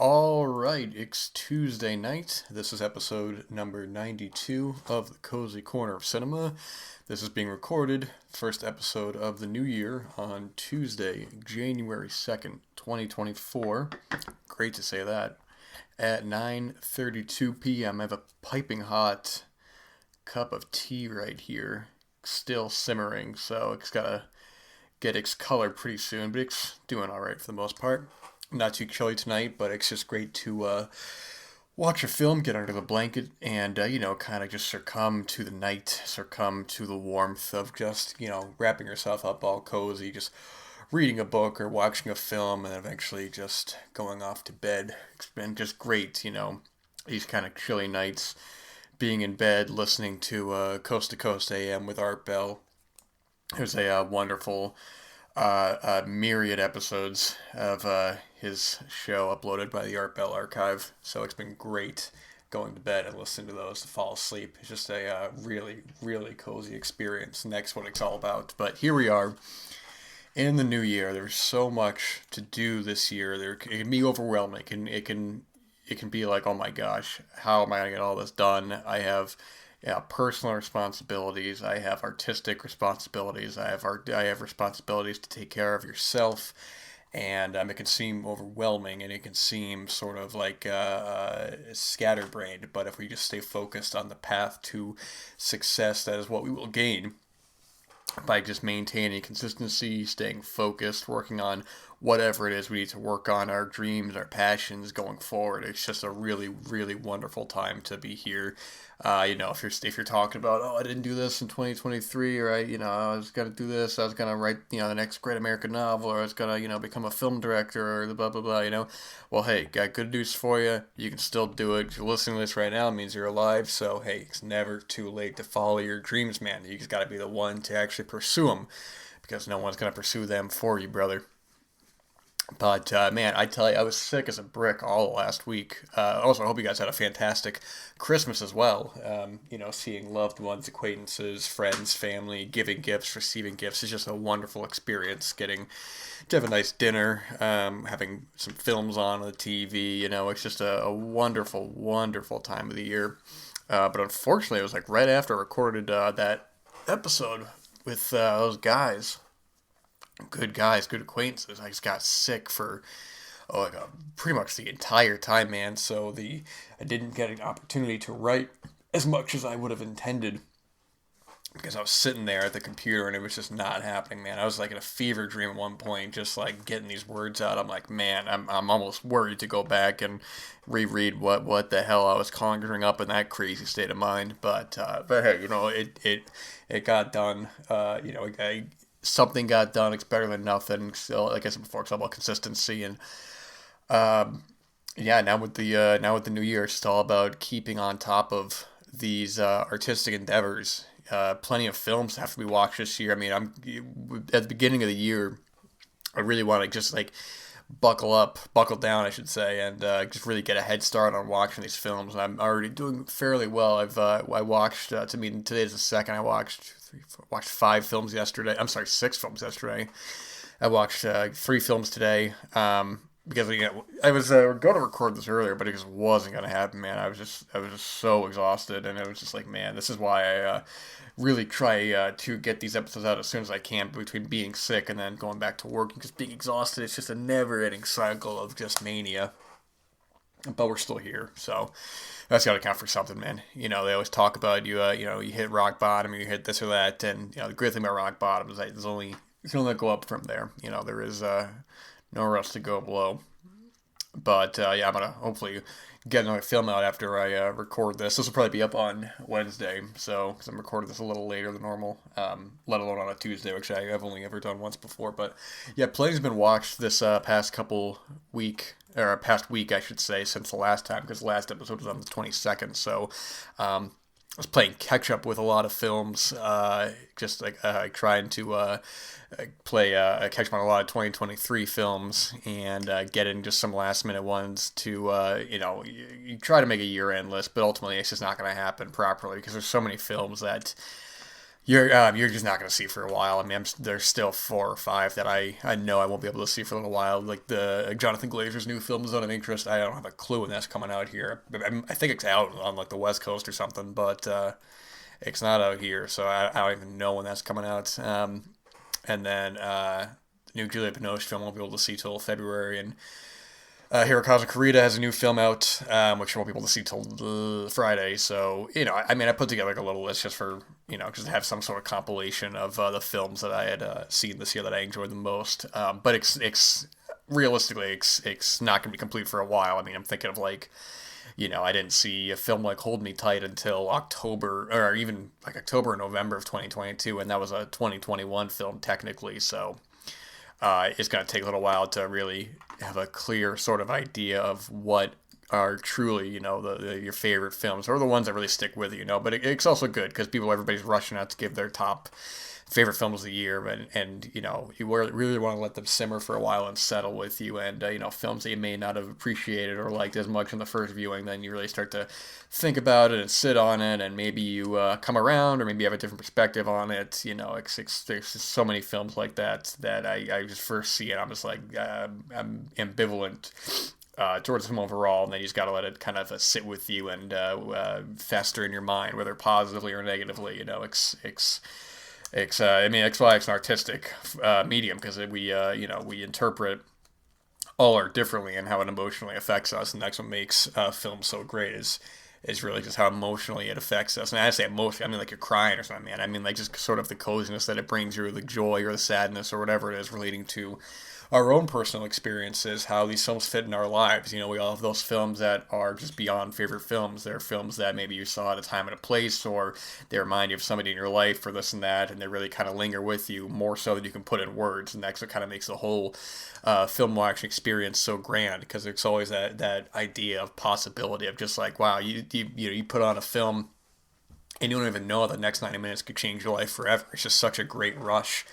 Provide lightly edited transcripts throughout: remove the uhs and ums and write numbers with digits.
All right, it's Tuesday night. This is episode number 92 of the Cozy Corner of Cinema. This is being recorded, first episode of the new year on Tuesday, January 2nd, 2024. Great to say that. At 9:32 p.m., I have a piping hot cup of tea right here, still simmering, so it's gotta get its color pretty soon, but it's doing all right for the most part. Not too chilly tonight, but it's just great to watch a film, get under the blanket, and kind of just succumb to the night, succumb to the warmth of just wrapping yourself up all cozy, just reading a book or watching a film, and eventually just going off to bed. It's been just great, these kind of chilly nights, being in bed, listening to Coast AM with Art Bell. There's a wonderful myriad episodes of his show uploaded by the Art Bell Archive. So it's been great going to bed and listening to those to fall asleep. It's just a really, really cozy experience. And that's what it's all about. But here we are in the new year. There's so much to do this year. It can be overwhelming. It can be like, oh my gosh, how am I gonna get all this done? I have personal responsibilities. I have artistic responsibilities. I have responsibilities to take care of yourself, and it can seem overwhelming, and it can seem sort of like scatterbrained. But if we just stay focused on the path to success, that is what we will gain by just maintaining consistency, staying focused, working on whatever it is we need to work on, our dreams, our passions going forward. It's just a really, really wonderful time to be here. If you're talking about, oh, I didn't do this in 2023, or I was gonna do this, I was gonna write the next great American novel, or I was gonna become a film director, or the blah blah blah. Well, hey, got good news for you. You can still do it. If you're listening to this right now, it means you're alive. So hey, it's never too late to follow your dreams, man. You just gotta be the one to actually pursue them, because no one's gonna pursue them for you, brother. But man, I tell you, I was sick as a brick all last week. Also, I hope you guys had a fantastic Christmas as well. Seeing loved ones, acquaintances, friends, family, giving gifts, receiving gifts is just a wonderful experience. Getting to have a nice dinner, having some films on the TV. It's just a wonderful, wonderful time of the year. But unfortunately, it was like right after I recorded that episode with those guys, good guys, good acquaintances. I just got sick for pretty much the entire time, man. So I didn't get an opportunity to write as much as I would have intended, because I was sitting there at the computer and it was just not happening, man. I was like in a fever dream at one point, just like getting these words out. I'm like, man, I'm almost worried to go back and reread what the hell I was conjuring up in that crazy state of mind. But hey, it got done. Something got done. It's better than nothing. So, like I said before, it's all about consistency, and yeah. Now with the new year, it's just all about keeping on top of these artistic endeavors. Plenty of films have to be watched this year. I mean, I'm at the beginning of the year. I really want to just like buckle down, I should say, and just really get a head start on watching these films. And I'm already doing fairly well. I watched today's the second. Watched 5 films yesterday. I'm sorry, 6 films yesterday. I watched 3 films today. Because I was going to record this earlier, but it just wasn't going to happen, man. I was just so exhausted, and it was just like, man, this is why I really try to get these episodes out as soon as I can. Between being sick and then going back to work and just being exhausted, it's just a never-ending cycle of just mania. But we're still here, so that's got to count for something, man. They always talk about you hit rock bottom, or you hit this or that, and the great thing about rock bottom is that you can only go up from there. There is nowhere else to go below. But yeah, I'm gonna hopefully get another film out after I record this. This will probably be up on Wednesday, so because I'm recording this a little later than normal, let alone on a Tuesday, which I've only ever done once before. But yeah, plenty's been watched this past week, I should say, since the last time, because the last episode was on the 22nd. So I was playing catch up with a lot of films, just like trying to play catch up on a lot of 2023 films, and get in just some last minute ones to you try to make a year end list, but ultimately it's just not going to happen properly, because there's so many films that you're just not gonna see for a while. I mean, there's still four or five that I know I won't be able to see for a little while. Like the Jonathan Glazer's new film, Zone of Interest. I don't have a clue when that's coming out here. I think it's out on like the West Coast or something, but it's not out here, so I don't even know when that's coming out. And then new Julia Binoche film I won't be able to see till February, and Hirokazu Kurita has a new film out, which I won't be able to see till Friday. So, I mean, I put together like a little list just for, just to have some sort of compilation of the films that I had seen this year that I enjoyed the most. But it's realistically, it's not going to be complete for a while. I mean, I'm thinking of like, I didn't see a film like Hold Me Tight until October, or even like October or November of 2022, and that was a 2021 film technically. So, it's going to take a little while to really have a clear sort of idea of what are truly, your favorite films or the ones that really stick with you, But it's also good because everybody's rushing out to give their top favorite films of the year, and you really want to let them simmer for a while and settle with you, and films that you may not have appreciated or liked as much in the first viewing, then you really start to think about it and sit on it, and maybe you come around, or maybe you have a different perspective on it. There's just so many films like that I just first see it, I'm just like I'm ambivalent towards them overall, and then you just got to let it kind of sit with you and fester in your mind, whether positively or negatively. I mean, that's why it's an artistic medium, because we interpret all art differently and how it emotionally affects us, and that's what makes film so great is really just how emotionally it affects us. And I say emotionally, I mean like you're crying or something, man. I mean like just sort of the coziness that it brings you, or the joy or the sadness or whatever it is relating to our own personal experiences, how these films fit in our lives. We all have those films that are just beyond favorite films. They're films that maybe you saw at a time and a place, or they remind you of somebody in your life, or this and that, and they really kind of linger with you more so than you can put in words. And that's what kind of makes the whole film watching experience so grand, because it's always that idea of possibility of just like, wow, you put on a film and you don't even know the next 90 minutes could change your life forever. It's just such a great rush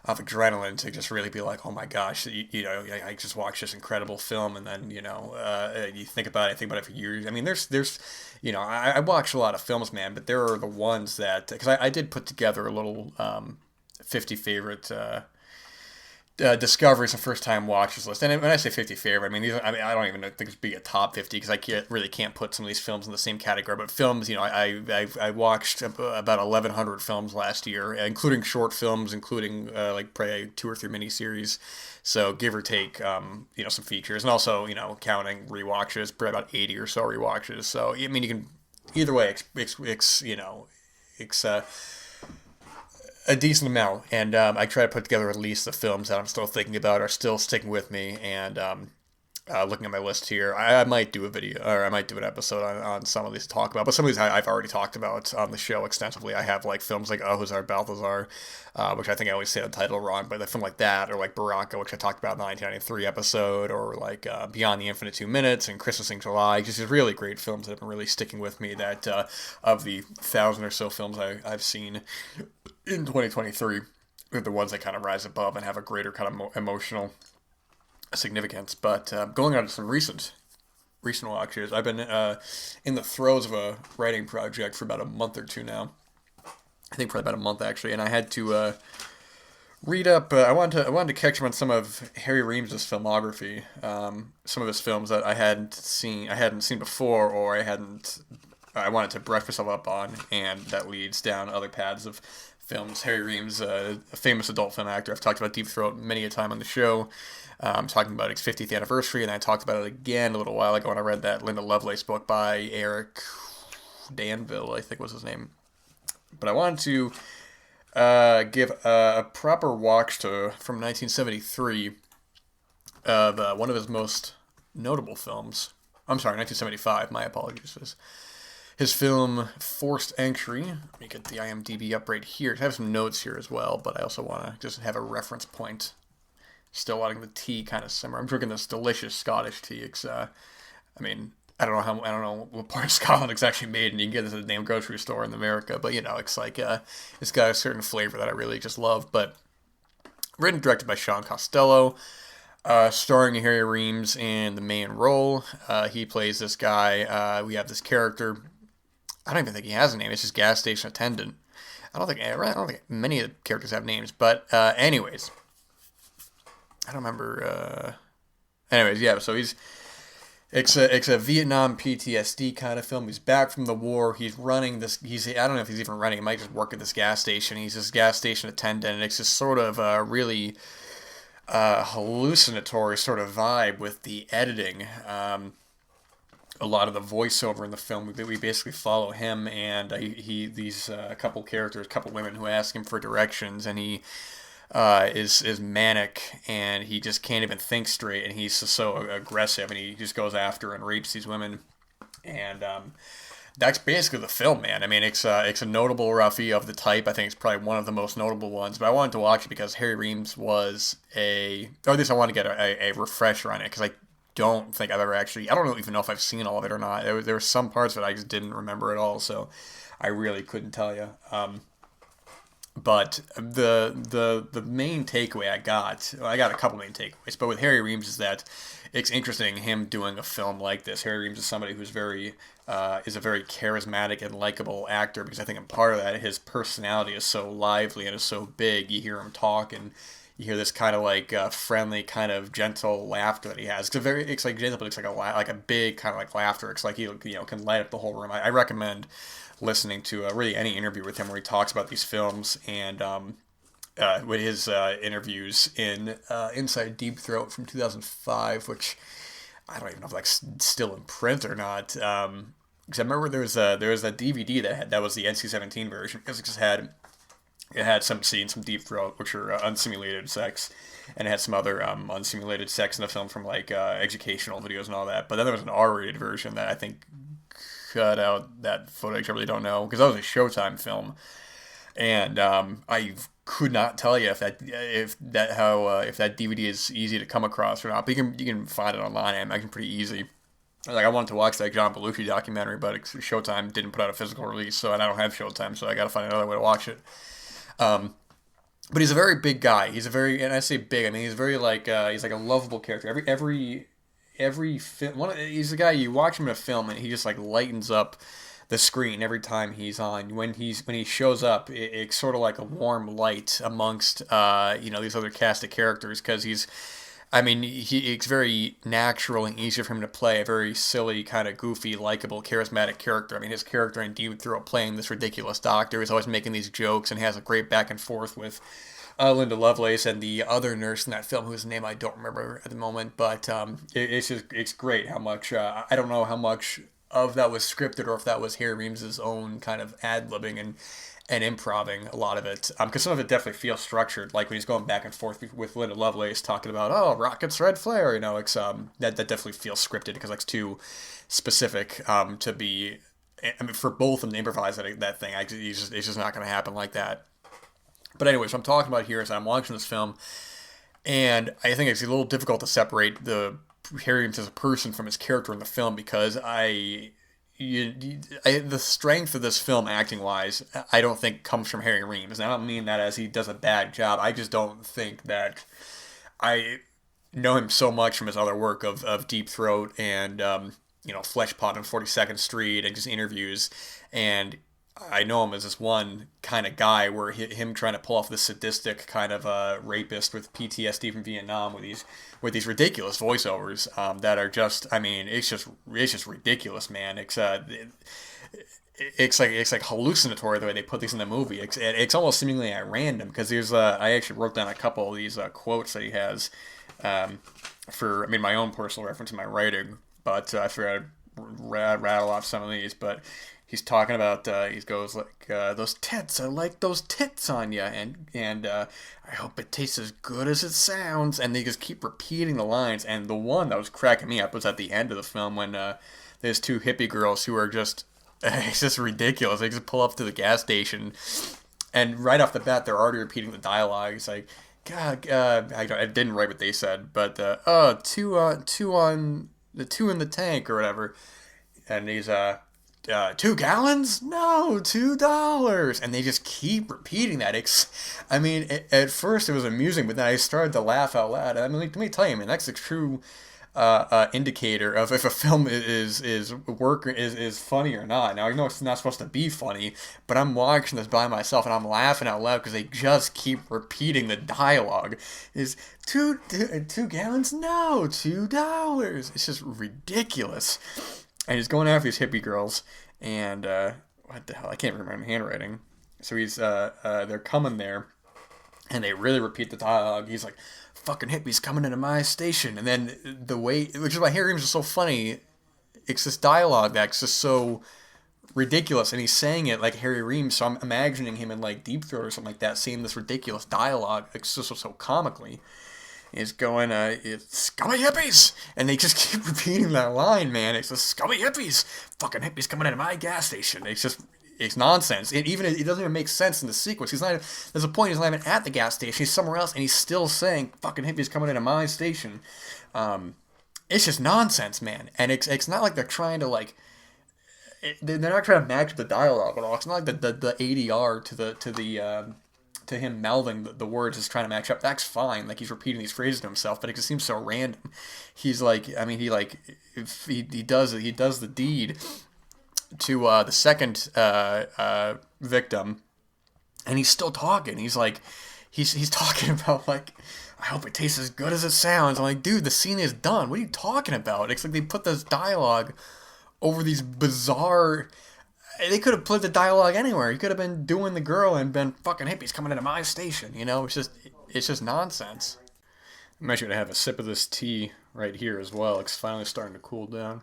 of adrenaline to just really be like, oh my gosh, I just watched this incredible film, and then you think about it for years. I mean, there's I watch a lot of films, man, but there are the ones that, because I did put together a little 50 favorite discoveries and first time watches list. And when I say 50 favorite, I don't even think it's be a top 50, because I can't put some of these films in the same category. But films, I watched about 1,100 films last year, including short films, including like probably 2 or 3 miniseries. So give or take, some features, and also counting rewatches, probably about 80 or so rewatches. So I mean, you can either way, it's a decent amount, and I try to put together at least the films that I'm still thinking about are still sticking with me. And looking at my list here, I might do a video, or I might do an episode on some of these to talk about. But some of these I've already talked about on the show extensively. I have like films like Ahuzar Balthazar, which I think I always say the title wrong, but a film like that, or like Baraka, which I talked about in the 1993 episode, or like Beyond the Infinite 2 Minutes and Christmas in July. Just these really great films that have been really sticking with me. That of the 1,000 or so films I've seen in 2023, are the ones that kind of rise above and have a greater kind of emotional significance. But going on to some recent watches, I've been in the throes of a writing project for about a month or two now. I think probably about a month actually, and I had to read up. I wanted to catch up on some of Harry Reems' filmography, some of his films that I hadn't seen before, or I wanted to brush myself up on, and that leads down other paths of films. Harry Reems, a famous adult film actor. I've talked about Deep Throat many a time on the show. Talking about its 50th anniversary, and I talked about it again a little while ago when I read that Linda Lovelace book by Eric Danville, I think was his name. But I wanted to give a proper watch to from 1973 of one of his most notable films. I'm sorry, 1975. My apologies. His film Forced Entry. Let me get the IMDb up right here. I have some notes here as well, but I also want to just have a reference point. Still letting the tea kind of simmer. I'm drinking this delicious Scottish tea. It's, I don't know what part of Scotland it's actually made, and you can get this at a damn grocery store in America. But it's like it's got a certain flavor that I really just love. But written and directed by Sean Costello, starring Harry Reems in the main role. He plays this guy. We have this character. I don't even think he has a name. It's just gas station attendant. I don't think many of the characters have names, but anyways, I don't remember. Anyways, yeah. So it's a Vietnam PTSD kind of film. He's back from the war. He's running this. I don't know if he's even running. He might just work at this gas station. He's this gas station attendant, and it's just sort of really hallucinatory sort of vibe with the editing. A lot of the voiceover in the film, we basically follow him and these couple characters, couple women who ask him for directions, and he is manic, and he just can't even think straight, and he's just so aggressive, and he just goes after and rapes these women, and that's basically the film, man. I mean, it's a notable roughie of the type. I think it's probably one of the most notable ones. But I wanted to watch it because Harry Reems was or at least I wanted to get a refresher on it because I don't think I've ever actually. I don't even know if I've seen all of it or not. There were some parts of it I just didn't remember at all, so I really couldn't tell you. But the main takeaway I got a couple main takeaways, but with Harry Reems is that it's interesting him doing a film like this. Harry Reems is somebody who's is a very charismatic and likable actor because I think a part of that his personality is so lively and is so big. You hear him talk and you hear this kind of like friendly, kind of gentle laughter that he has. It's like gentle, but it's like a big kind of like laughter. It's like he can light up the whole room. I recommend listening to really any interview with him where he talks about these films and with his interviews in Inside Deep Throat from 2005, which I don't even know if that's still in print or not. Because I remember there was a DVD that was the NC-17 version because it had some scenes from Deep Throat which are unsimulated sex, and it had some other unsimulated sex in the film from like educational videos and all that. But then there was an R-rated version that I think cut out that footage. I really don't know because that was a Showtime film, and I could not tell you if that DVD is easy to come across or not. But you can find it online. I imagine pretty easy. Like I wanted to watch that John Belushi documentary, but Showtime didn't put out a physical release, so I don't have Showtime, so I got to find another way to watch it. But he's a very big guy. And I say big, I mean he's very like he's like a lovable character. Every film, he's the guy you watch him in a film and he just like lightens up the screen every time he's on. When he shows up, it's sort of like a warm light amongst these other cast of characters because it's very natural and easy for him to play a very silly, kind of goofy, likable, charismatic character. I mean, his character in Deep Throat playing this ridiculous doctor is always making these jokes and has a great back and forth with Linda Lovelace and the other nurse in that film whose name I don't remember at the moment. But it's great how much, I don't know how much of that was scripted or if that was Harry Reems' own kind of ad-libbing and improving a lot of it, because some of it definitely feels structured, like when he's going back and forth with Linda Lovelace talking about rockets red flare, that definitely feels scripted because it's too specific to be. I mean, for both of them to improvise that thing, it's just not going to happen like that. But anyways, what I'm talking about here is I'm watching this film, and I think it's a little difficult to separate the Harry Reems as a person from his character in the film because the strength of this film, acting wise, I don't think comes from Harry Reems. And I don't mean that as he does a bad job. I just don't think that I know him so much from his other work of Deep Throat and Fleshpot on 42nd Street and just interviews. And I know him as this one kind of guy where him trying to pull off this sadistic kind of rapist with PTSD from Vietnam with these ridiculous voiceovers that are just, I mean, it's just ridiculous, man. It's like hallucinatory the way they put these in the movie. It's almost seemingly at random because I actually wrote down a couple of these quotes that he has for my own personal reference in my writing, but I figured I'd rattle off some of these, but. He's talking about, he goes like, those tits, I like those tits on you, and I hope it tastes as good as it sounds, and they just keep repeating the lines, and the one that was cracking me up was at the end of the film when there's two hippie girls who are just, it's just ridiculous, they just pull up to the gas station, and right off the bat, they're already repeating the dialogue, it's like, God, I didn't write what they said, but, two in the tank, or whatever, and he's, 2 gallons? No, $2. And they just keep repeating that. At first it was amusing, but then I started to laugh out loud. I mean, let me tell you, man, that's the true indicator of if a film is funny or not. Now I know it's not supposed to be funny, but I'm watching this by myself and I'm laughing out loud because they just keep repeating the dialogue. Is 2 gallons? No, $2. It's just ridiculous. And he's going after these hippie girls, and what the hell? I can't remember my handwriting. So they're coming there, and they really repeat the dialogue. He's like, "Fucking hippies coming into my station," and then the way, which is why Harry Reems is so funny. It's this dialogue that's just so ridiculous, and he's saying it like Harry Reems. So I'm imagining him in like Deep Throat or something like that, saying this ridiculous dialogue. It's just so comically. Is going, it's scummy hippies! And they just keep repeating that line, man. It's just scummy hippies! Fucking hippies coming into my gas station. It's nonsense. It doesn't even make sense in the sequence. There's a point he's not even at the gas station. He's somewhere else, and he's still saying, fucking hippies coming into my station. It's just nonsense, man. And it's not like they're trying to, like, they're not trying to match the dialogue at all. It's not like the ADR to him mouthing the words is trying to match up. That's fine. Like, he's repeating these phrases to himself, but it just seems so random. He's like, I mean, he does the deed to the second victim, and he's still talking. He's like, he's talking about, like, I hope it tastes as good as it sounds. I'm like, dude, the scene is done. What are you talking about? It's like they put this dialogue over these bizarre. They could have put the dialogue anywhere. He could have been doing the girl and been fucking hippies coming into my station. You know, it's just nonsense. I'm actually gonna have a sip of this tea right here as well. It's finally starting to cool down.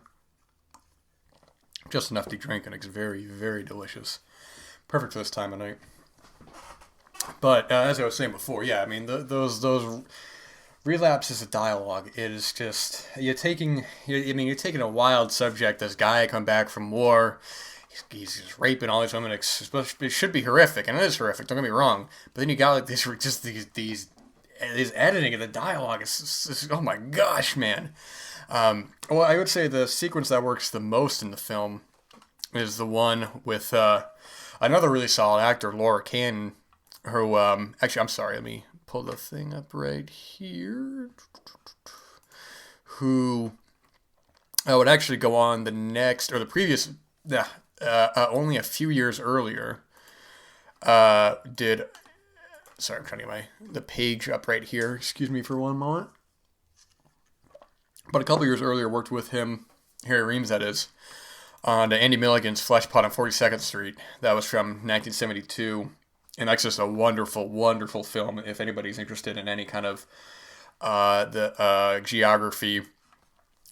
Just enough to drink, and it's very, very delicious. Perfect for this time of night. But as I was saying before, yeah, I mean those relapses of dialogue. It is just you're taking a wild subject. This guy come back from war. He's just raping all these women. It should be horrific, and it is horrific. Don't get me wrong. But then you got like these editing of the dialogue. It's oh my gosh, man. Well, I would say the sequence that works the most in the film is the one with another really solid actor, Laura Cannon. Who actually, I'm sorry. Let me pull the thing up right here. Who would actually go on the next or the previous. Only a few years earlier, did. Sorry, I'm trying to get the page up right here. Excuse me for one moment. But a couple years earlier, worked with him, Harry Reems, that is, on Andy Milligan's Flesh Pot on 42nd Street. That was from 1972, and that's just a wonderful, wonderful film. If anybody's interested in any kind of the geography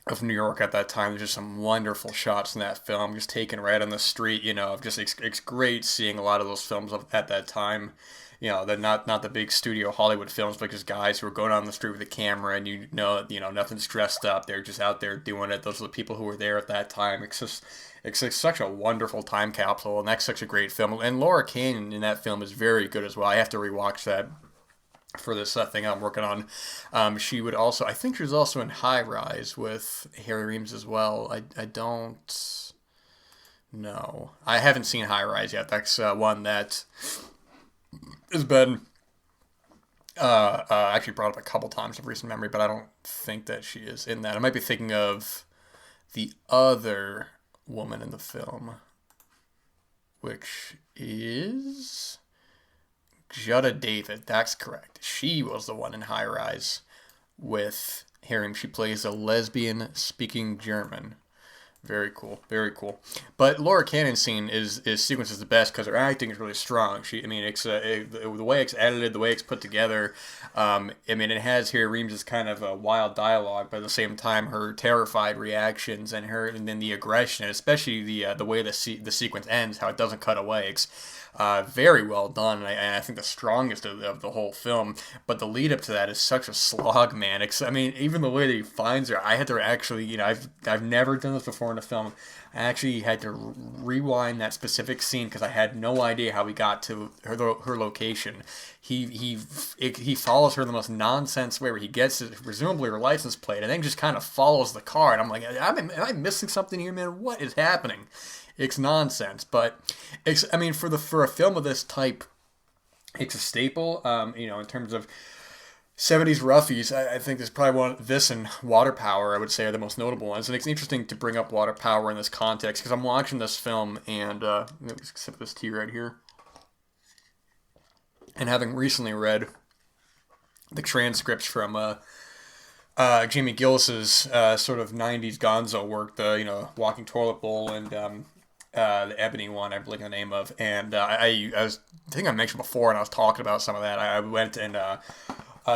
of New York at that time, there's just some wonderful shots in that film, just taken right on the street. You know, it's great seeing a lot of those films at that time. You know, they're not the big studio Hollywood films, but just guys who are going on the street with a camera, and you know, nothing's dressed up. They're just out there doing it. Those are the people who were there at that time. It's such a wonderful time capsule, and that's such a great film. And Laura Cannon in that film is very good as well. I have to rewatch that for this thing I'm working on. She would also, I think she was also in High Rise with Harry Reems as well. I don't know. I haven't seen High Rise yet. That's one that has been actually brought up a couple times in recent memory, but I don't think that she is in that. I might be thinking of the other woman in the film, which is Jutta David. That's correct. She was the one in High Rise with Harry. She plays a lesbian speaking German. Very cool, very cool. But Laura Cannon's scene sequence is the best because her acting is really strong. It's the way it's edited, the way it's put together. It has Harry Reems' kind of a wild dialogue, but at the same time, her terrified reactions and then the aggression, and especially the way the sequence ends, how it doesn't cut away. It's very well done, and I think the strongest of the whole film. But the lead up to that is such a slog, man. Even the way that he finds her, I had to actually, I've never done this before in a film. I actually had to rewind that specific scene because I had no idea how he got to her location. He follows her the most nonsense way, where he gets presumably her license plate and then just kind of follows the car. And I'm like, am I missing something here, man? What is happening? It's nonsense, but for a film of this type, it's a staple. In terms of '70s roughies. I think there's probably one. This and Water Power, I would say, are the most notable ones. And it's interesting to bring up Water Power in this context because I'm watching this film and let me sip this tea right here. And having recently read the transcripts from Jamie Gillis's sort of '90s Gonzo work, the Walking Toilet Bowl and the Ebony one, I believe the name of, and I think I mentioned before, and I was talking about some of that. I went and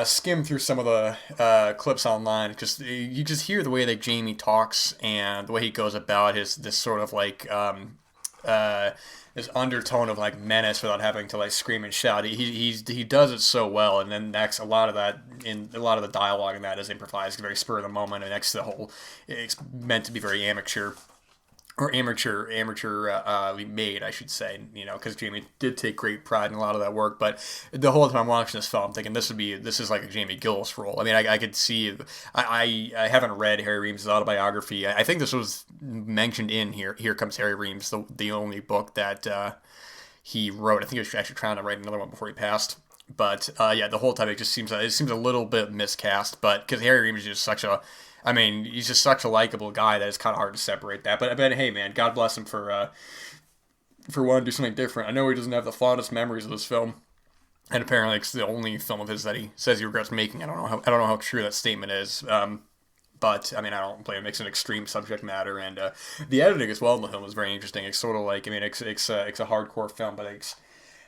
skimmed through some of the clips online because you just hear the way that Jamie talks and the way he goes about his this sort of like uh, this undertone of like menace without having to like scream and shout. He does it so well, and then next a lot of that in a lot of the dialogue in that is improvised, very spur of the moment, and next the whole it's meant to be very amateurly made, I should say, because Jamie did take great pride in a lot of that work. But the whole time I'm watching this film, I'm thinking this is like a Jamie Gillis role. I mean, I could see. I haven't read Harry Reems' autobiography. I think this was mentioned in Here Comes Harry Reems, the only book that he wrote. I think he was actually trying to write another one before he passed. But yeah, the whole time it seems a little bit miscast. But because Harry Reems is just he's just such a likable guy that it's kind of hard to separate that. But hey, man, God bless him for wanting to do something different. I know he doesn't have the fondest memories of this film, and apparently it's the only film of his that he says he regrets making. I don't know how true that statement is. But I mean, I don't blame him. It's an extreme subject matter, and the editing as well in the film is very interesting. It's sort of like, I mean, it's a hardcore film, but it's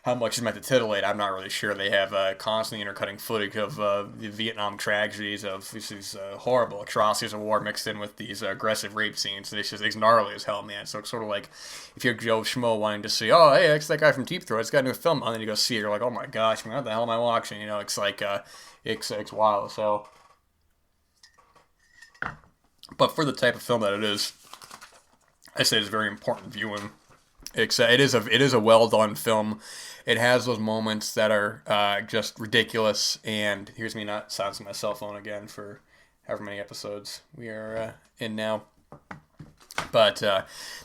how much is meant to titillate, I'm not really sure. They have constantly intercutting footage of the Vietnam tragedies, of these horrible atrocities of war mixed in with these aggressive rape scenes. It's gnarly as hell, man. So it's sort of like if you're Joe Schmo wanting to see, oh, hey, it's that guy from Deep Throat. It's got a new film on, and you go see it. You're like, oh my gosh, man, what the hell am I watching? It's like, it's wild. So, but for the type of film that it is, I say it's very important viewing. It is a well done film. It has those moments that are just ridiculous. And here's me not silencing my cell phone again for however many episodes we are in now. But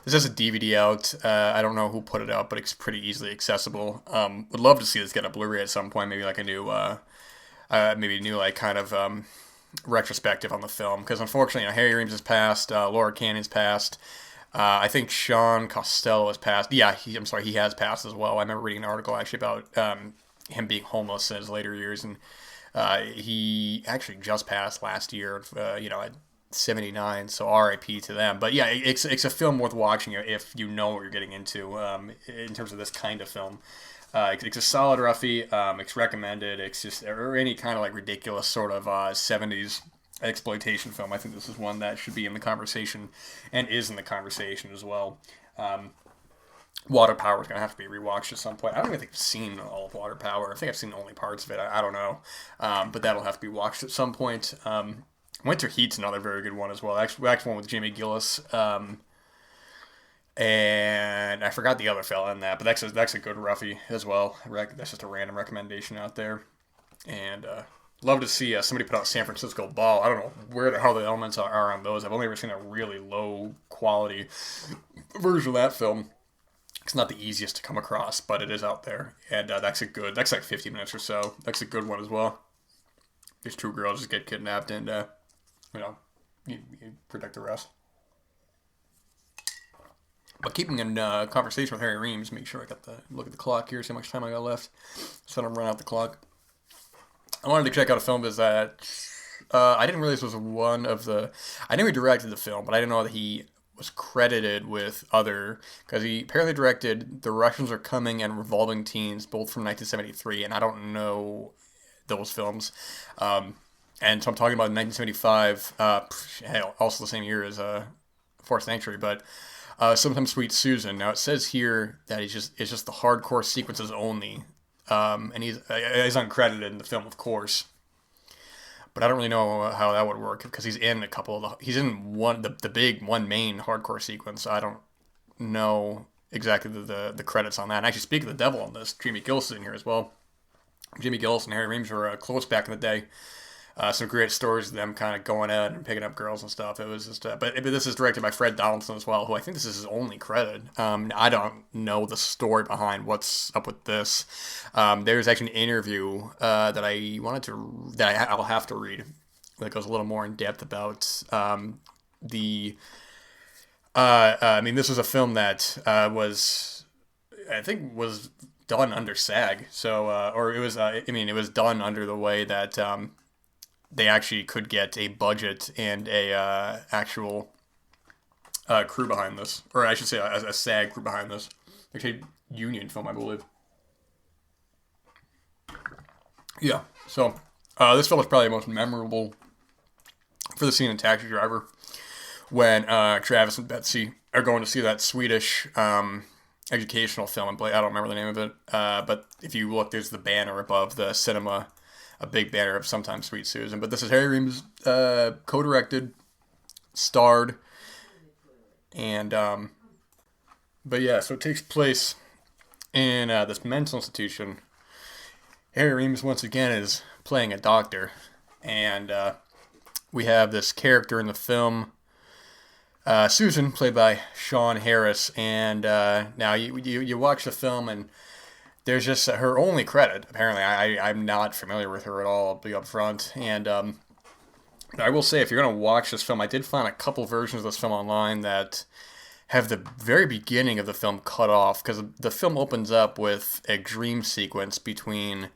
this is a DVD out. I don't know who put it out, but it's pretty easily accessible. Would love to see this get a Blu-ray at some point. Maybe like a new, like kind of retrospective on the film. Because unfortunately, Harry Reems has passed. Laura Cannon's passed. I think Sean Costello has passed. Yeah, he has passed as well. I remember reading an article actually about him being homeless in his later years, and he actually just passed last year, at 79, so RIP to them. But yeah, it's a film worth watching if you know what you're getting into in terms of this kind of film. It's a solid roughie. It's recommended. It's just, or any kind of like ridiculous sort of 70s exploitation film. I think this is one that should be in the conversation and is in the conversation as well. Water Power is going to have to be rewatched at some point. I don't even think I've seen all of Water Power. I think I've seen only parts of it. I don't know. But that'll have to be watched at some point. Winter Heat's another very good one as well. Actually one with Jamie Gillis. And I forgot the other fella in that, but that's a good roughie as well. That's just a random recommendation out there. And love to see somebody put out San Francisco Ball. I don't know where the hell the elements are on those. I've only ever seen a really low quality version of that film. It's not the easiest to come across, but it is out there. And that's like 50 minutes or so. That's a good one as well. These two girls just get kidnapped and, you protect the rest. But keeping in conversation with Harry Reems, make sure I got look at the clock here, see how much time I got left. So I don't run out the clock. I wanted to check out a film that I didn't realize was one of the. I knew he directed the film, but I didn't know that he was credited with other, because he apparently directed The Russians Are Coming and Revolving Teens, both from 1973, and I don't know those films. And so I'm talking about 1975, also the same year as Fourth Sanctuary, but Sometimes Sweet Susan. Now it says here that it's just the hardcore sequences only. And he's uncredited in the film, of course. But I don't really know how that would work because he's in a couple of he's in the big one main hardcore sequence. I don't know exactly the credits on that. And actually, speaking of the devil on this, Jamie Gillis is in here as well. Jamie Gillis and Harry Reems were close back in the day. Some great stories of them kind of going out and picking up girls and stuff. It was just, but this is directed by Fred Donaldson as well, who I think this is his only credit. I don't know the story behind what's up with this. There's actually an interview I'll have to read that goes a little more in depth about the. I mean, this was a film that I think, was done under SAG. So, or it was, I mean, it was done under the way that they actually could get a budget and a actual crew behind this, or I should say a SAG crew behind this. Actually, union film, I believe. Yeah. So, this film is probably the most memorable for the scene in Taxi Driver when Travis and Betsy are going to see that Swedish educational film. I don't remember the name of it, but if you look, there's the banner above the cinema, a big banner of Sometimes Sweet Susan. But this is Harry Reems, co-directed, starred, and but yeah, so it takes place in this mental institution. Harry Reems once again is playing a doctor, and we have this character in the film, Susan, played by Sean Harris, and now you watch the film and there's just her only credit. Apparently, I'm not familiar with her at all. I'll be upfront, and I will say, if you're gonna watch this film, I did find a couple versions of this film online that have the very beginning of the film cut off, because the film opens up with a dream sequence between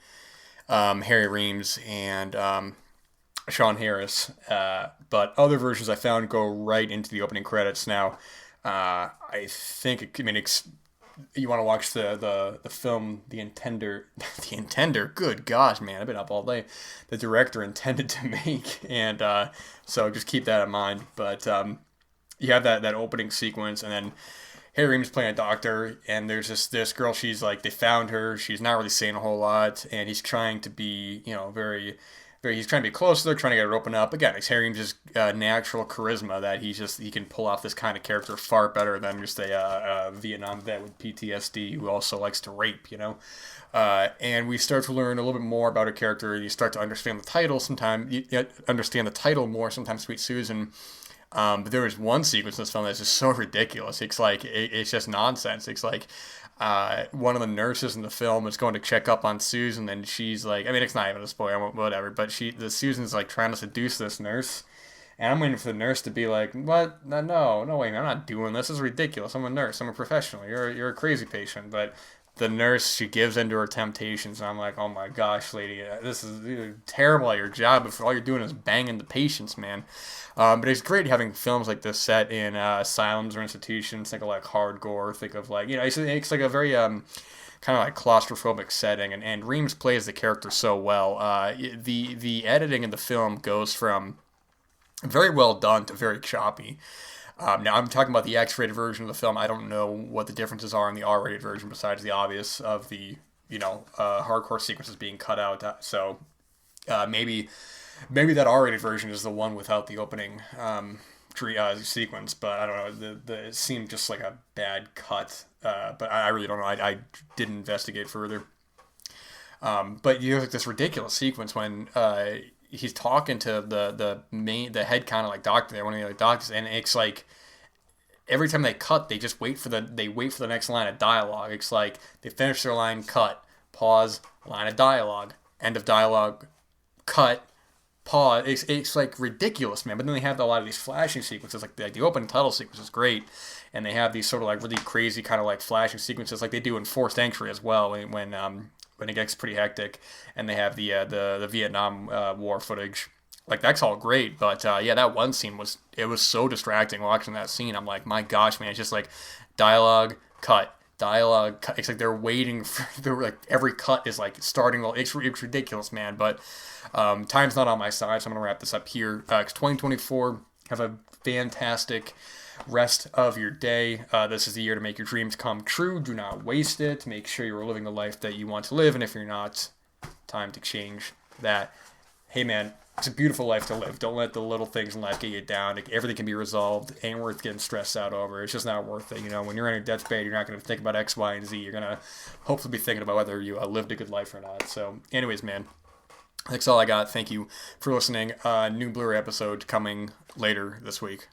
Harry Reems and Sean Harris, but other versions I found go right into the opening credits. Now, I think, I mean, you want to watch the film, The Intender, The Intender, good gosh, man, I've been up all day, the director intended to make, and so just keep that in mind. But you have that opening sequence, and then Harry Reems playing a doctor, and there's this girl, she's like, they found her, she's not really saying a whole lot, and he's trying to be, he's trying to be close to her, trying to get her open up. Again, it's Harry Reems' natural charisma that he can pull off this kind of character far better than just a Vietnam vet with PTSD who also likes to rape, and we start to learn a little bit more about her character. You start to understand the title sometimes, you understand the title more sometimes, Sweet Susan. But there was one sequence in this film that's just so ridiculous. It's like, it's just nonsense. It's like, one of the nurses in the film is going to check up on Susan, and she's like, I mean, it's not even a spoiler, whatever, but the Susan's like trying to seduce this nurse, and I'm waiting for the nurse to be like, what? No, wait, I'm not doing this. This is ridiculous. I'm a nurse. I'm a professional. You're a crazy patient. But the nurse, she gives in to her temptations, and I'm like, oh my gosh, lady, this is, you're terrible at your job if all you're doing is banging the patients, man. But it's great having films like this set in asylums or institutions. Think of like hardcore. Think of like, it's like a very kind of like claustrophobic setting, and Reems plays the character so well. The editing in the film goes from very well done to very choppy. Now, I'm talking about the X-rated version of the film. I don't know what the differences are in the R-rated version besides the obvious of the, hardcore sequences being cut out. So maybe that R-rated version is the one without the opening sequence, but I don't know. It seemed just like a bad cut, but I really don't know. I didn't investigate further. But you have like this ridiculous sequence when he's talking to the head kind of like doctor there, one of the other doctors, and it's like every time they cut, they just wait for the next line of dialogue. It's like they finish their line, cut, pause, line of dialogue, end of dialogue, cut, pause. It's like ridiculous, man. But then they have a lot of these flashing sequences, like the opening title sequence is great, and they have these sort of like really crazy kind of like flashing sequences, like they do in Forced Entry as well, when it gets pretty hectic, and they have the Vietnam War footage. Like, that's all great, but that one scene was so distracting watching that scene. I'm like, my gosh, man, it's just like dialogue, cut. It's like they're waiting for like every cut is like starting. It's ridiculous, man. But time's not on my side, so I'm gonna wrap this up here. 2024, have a fantastic rest of your day. This is the year to make your dreams come true. Do not waste it. Make sure you're living the life that you want to live, and if you're not, time to change that. Hey, man, it's a beautiful life to live. Don't let the little things in life get you down. Everything can be resolved. Ain't worth getting stressed out over. It's just not worth it. When you're on your deathbed, you're not going to think about X, Y, and Z. You're going to hopefully be thinking about whether you lived a good life or not. So anyways, man, That's all I got. Thank you for listening. New Blu-ray episode coming later this week.